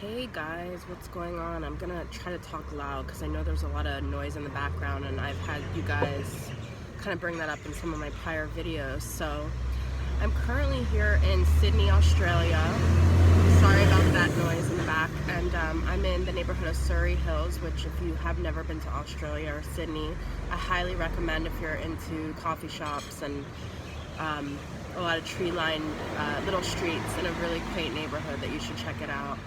Hey guys, what's going on? I'm gonna try to talk loud because I know there's a lot of noise in the background and I've had you guys kind of bring that up in some of my prior videos. So I'm currently here in Sydney, Australia. Sorry about that noise in the back. And I'm in the neighborhood of Surrey Hills, which if you have never been to Australia or Sydney, I highly recommend if you're into coffee shops and a lot of tree-lined little streets in a really quaint neighborhood that you should check it out.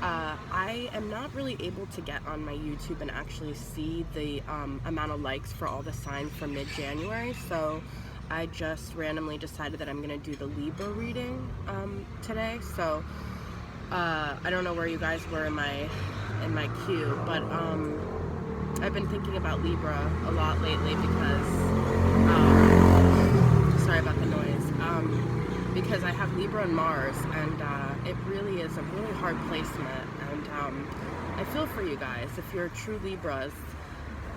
I am not really able to get on my YouTube and actually see the amount of likes for all the signs for mid-January, so I just randomly decided that I'm going to do the Libra reading today. So I don't know where you guys were in my queue, but I've been thinking about Libra a lot lately because sorry about the noise. Because I have Libra and Mars, and it really is a really hard placement, and I feel for you guys if you're true Libras,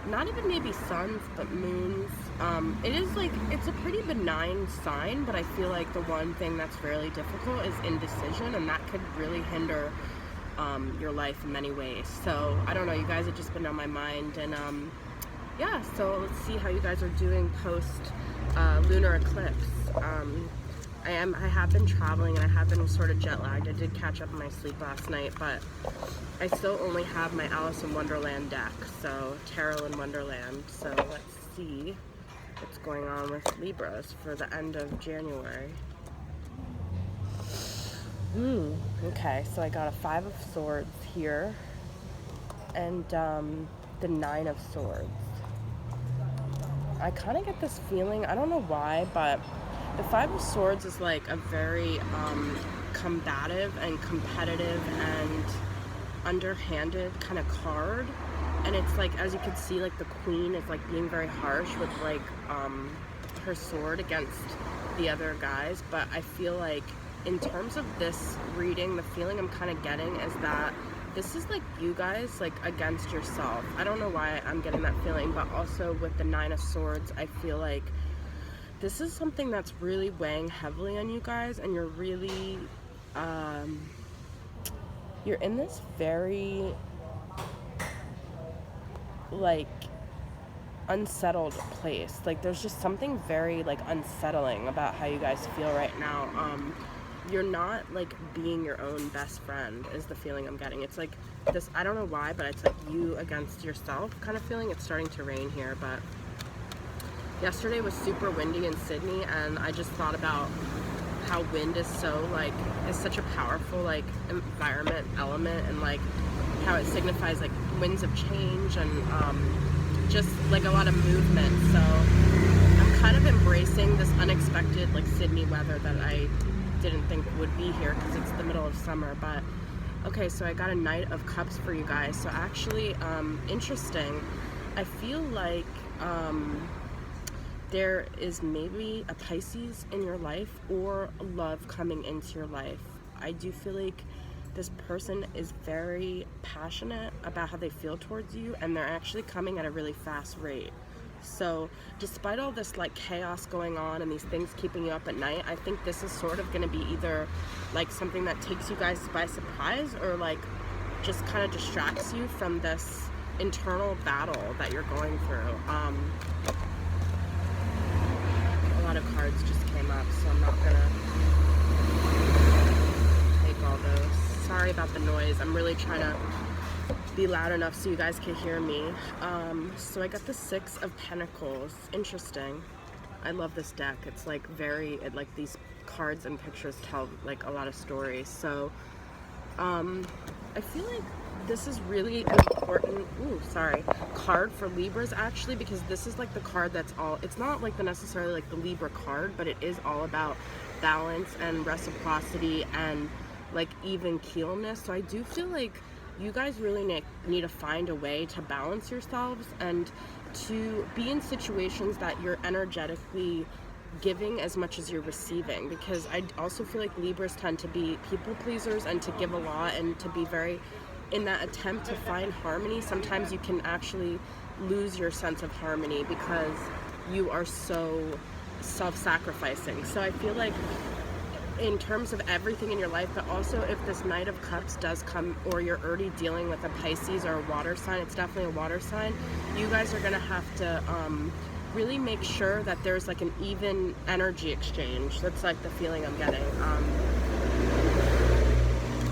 not even maybe suns, but moons. It is like, it's a pretty benign sign, but I feel like the one thing that's really difficult is indecision, and that could really hinder your life in many ways. So I don't know, you guys have just been on my mind, and yeah, so let's see how you guys are doing post lunar eclipse. I have been traveling and I have been sort of jet lagged. I did catch up on my sleep last night, but I still only have my Alice in Wonderland deck, so Tarot in Wonderland. So let's see what's going on with Libras for the end of January. Okay, so I got a Five of Swords here and the Nine of Swords. I kind of get this feeling, I don't know why, but the Five of Swords is like a very combative and competitive and underhanded kind of card, and it's like, as you can see, like the Queen is like being very harsh with like her sword against the other guys. But I feel like in terms of this reading, the feeling I'm kind of getting is that this is like you guys like against yourself. I don't know why I'm getting that feeling, but also with the Nine of Swords, I feel like this is something that's really weighing heavily on you guys, and you're really, you're in this very, like, unsettled place. Like, there's just something very, like, unsettling about how you guys feel right now. You're not, like, being your own best friend is the feeling I'm getting. It's like this, I don't know why, but it's like you against yourself kind of feeling. It's starting to rain here, but yesterday was super windy in Sydney, and I just thought about how wind is so, like, is such a powerful, like, environment element, and, like, how it signifies, like, winds of change and just, like, a lot of movement. So I'm kind of embracing this unexpected, like, Sydney weather that I didn't think would be here because it's the middle of summer. But okay, so I got a Knight of Cups for you guys. So actually, interesting. I feel like there is maybe a Pisces in your life or love coming into your life. I do feel like this person is very passionate about how they feel towards you, and they're actually coming at a really fast rate. So despite all this like chaos going on and these things keeping you up at night, I think this is sort of going to be either like something that takes you guys by surprise, or like just kind of distracts you from this internal battle that you're going through. A lot of cards just came up, so I'm not gonna take all those. Sorry about the noise. I'm really trying to be loud enough so you guys can hear me. So I got the Six of Pentacles. Interesting. I love this deck. It's like very, like these cards and pictures tell like a lot of stories. So I feel like this is really an important card for Libras, actually, because this is like the card that's all, it's not like the necessarily like the Libra card, but it is all about balance and reciprocity and like even keelness. So I do feel like you guys really need to find a way to balance yourselves and to be in situations that you're energetically giving as much as you're receiving, because I also feel like Libras tend to be people pleasers and to give a lot and to be very, in that attempt to find harmony, sometimes you can actually lose your sense of harmony because you are so self-sacrificing. So I feel like in terms of everything in your life, but also if this Knight of Cups does come, or you're already dealing with a Pisces or a water sign, it's definitely a water sign, you guys are going to have to really make sure that there's like an even energy exchange. That's like the feeling I'm getting.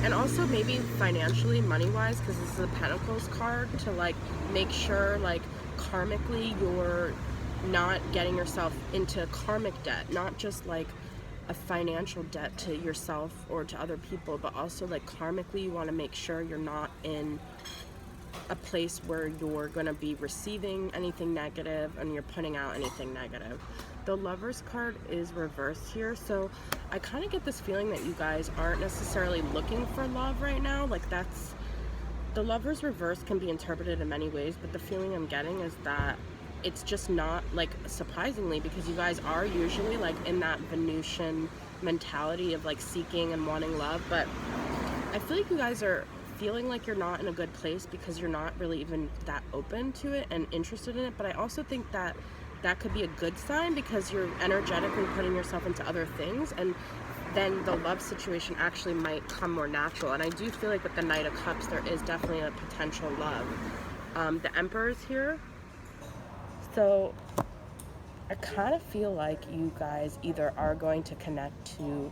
And also maybe financially, money-wise, because this is a Pentacles card, to like make sure like karmically you're not getting yourself into karmic debt, not just like a financial debt to yourself or to other people, but also like karmically you want to make sure you're not in a place where you're going to be receiving anything negative and you're putting out anything negative. The Lovers card is reversed here, so I kind of get this feeling that you guys aren't necessarily looking for love right now. Like that's, the Lovers reverse can be interpreted in many ways, but the feeling I'm getting is that it's just not, like, surprisingly, because you guys are usually like in that Venusian mentality of like seeking and wanting love, but I feel like you guys are feeling like you're not in a good place because you're not really even that open to it and interested in it. But I also think that that could be a good sign because you're energetically putting yourself into other things, and then the love situation actually might come more natural. And I do feel like with the Knight of Cups there is definitely a potential love. The Emperor's here, so I kind of feel like you guys either are going to connect to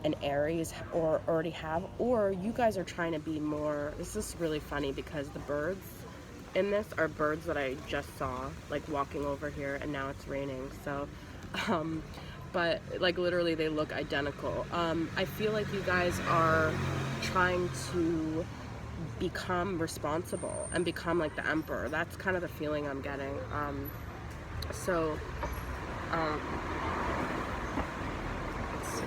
an Aries or already have, or you guys are trying to be more, this is really funny because the birds in this are birds that I just saw like walking over here, and now it's raining, so but like literally they look identical. I feel like you guys are trying to become responsible and become like the Emperor. That's kind of the feeling I'm getting. So let's see.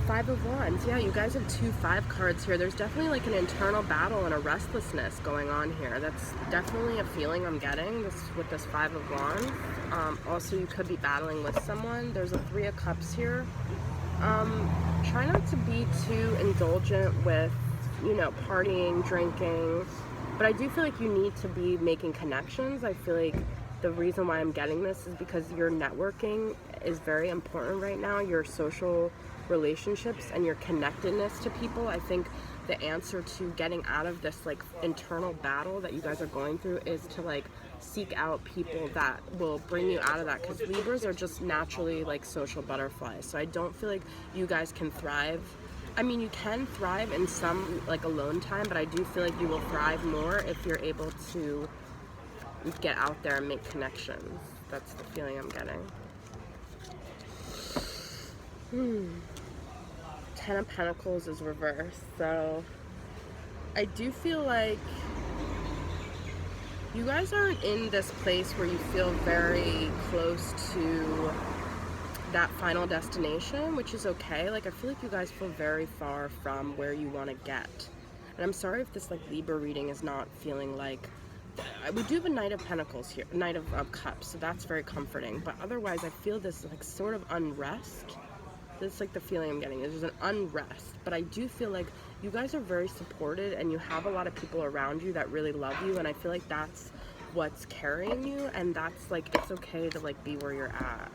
Five of Wands. Yeah, you guys have 2 5 cards here. There's definitely like an internal battle and a restlessness going on here. That's definitely a feeling I'm getting with this 5 of Wands. Also, you could be battling with someone. There's a 3 of Cups here. Try not to be too indulgent with, you know, partying, drinking, but I do feel like you need to be making connections. I feel like the reason why I'm getting this is because your networking is very important right now, your social relationships and your connectedness to people. I think the answer to getting out of this like internal battle that you guys are going through is to like seek out people that will bring you out of that, because Libras are just naturally like social butterflies. So I don't feel like you guys can thrive. I mean, you can thrive in some like alone time, but I do feel like you will thrive more if you're able to get out there and make connections. That's the feeling I'm getting. 10 of Pentacles is reversed, so I do feel like you guys aren't in this place where you feel very close to that final destination, which is okay. Like, I feel like you guys feel very far from where you want to get. And I'm sorry if this like Libra reading is not feeling like, we do have a Knight of Pentacles here, Knight of Cups, so that's very comforting, but otherwise I feel this like sort of unrest. That's like the feeling I'm getting. There's an unrest, but I do feel like you guys are very supported and you have a lot of people around you that really love you, and I feel like that's what's carrying you, and that's like, it's okay to like be where you're at.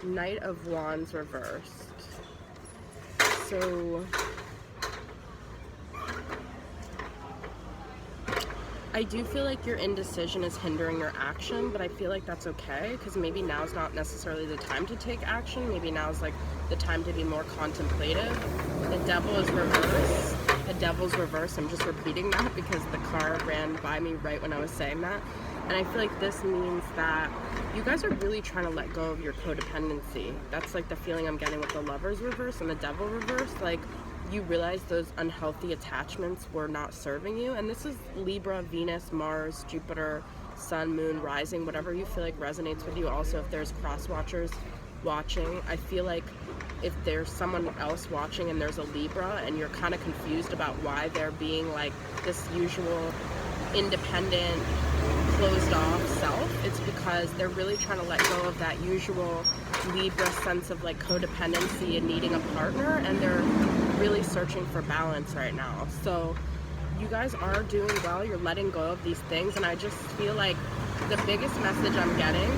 Knight of Wands reversed. So I do feel like your indecision is hindering your action, but I feel like that's okay, because maybe now's not necessarily the time to take action. Maybe now's like the time to be more contemplative. The Devil is reversed. The Devil's reversed. I'm just repeating that because the car ran by me right when I was saying that. And I feel like this means that you guys are really trying to let go of your codependency. That's like the feeling I'm getting with the Lovers reverse and the Devil reverse. Like, you realize those unhealthy attachments were not serving you. And this is Libra, Venus, Mars, Jupiter, Sun, Moon, Rising, whatever you feel like resonates with you. Also, if there's cross watchers watching, I feel like if there's someone else watching and there's a Libra and you're kind of confused about why they're being like this usual independent, closed off self. It's because they're really trying to let go of that usual Libra sense of like codependency and needing a partner, and they're really searching for balance right now. So you guys are doing well. You're letting go of these things, and I just feel like the biggest message I'm getting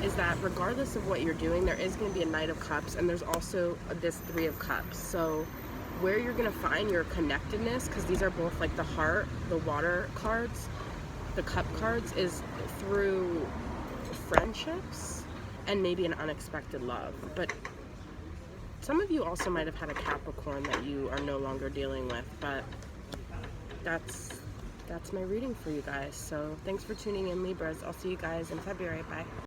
is that regardless of what you're doing, there is going to be a Knight of Cups, and there's also this Three of Cups. So where you're going to find your connectedness, because these are both like the heart, the water cards, the cup cards, is through friendships and maybe an unexpected love. But some of you also might have had a Capricorn that you are no longer dealing with, but that's my reading for you guys. So thanks for tuning in, Libras. I'll see you guys in February. Bye.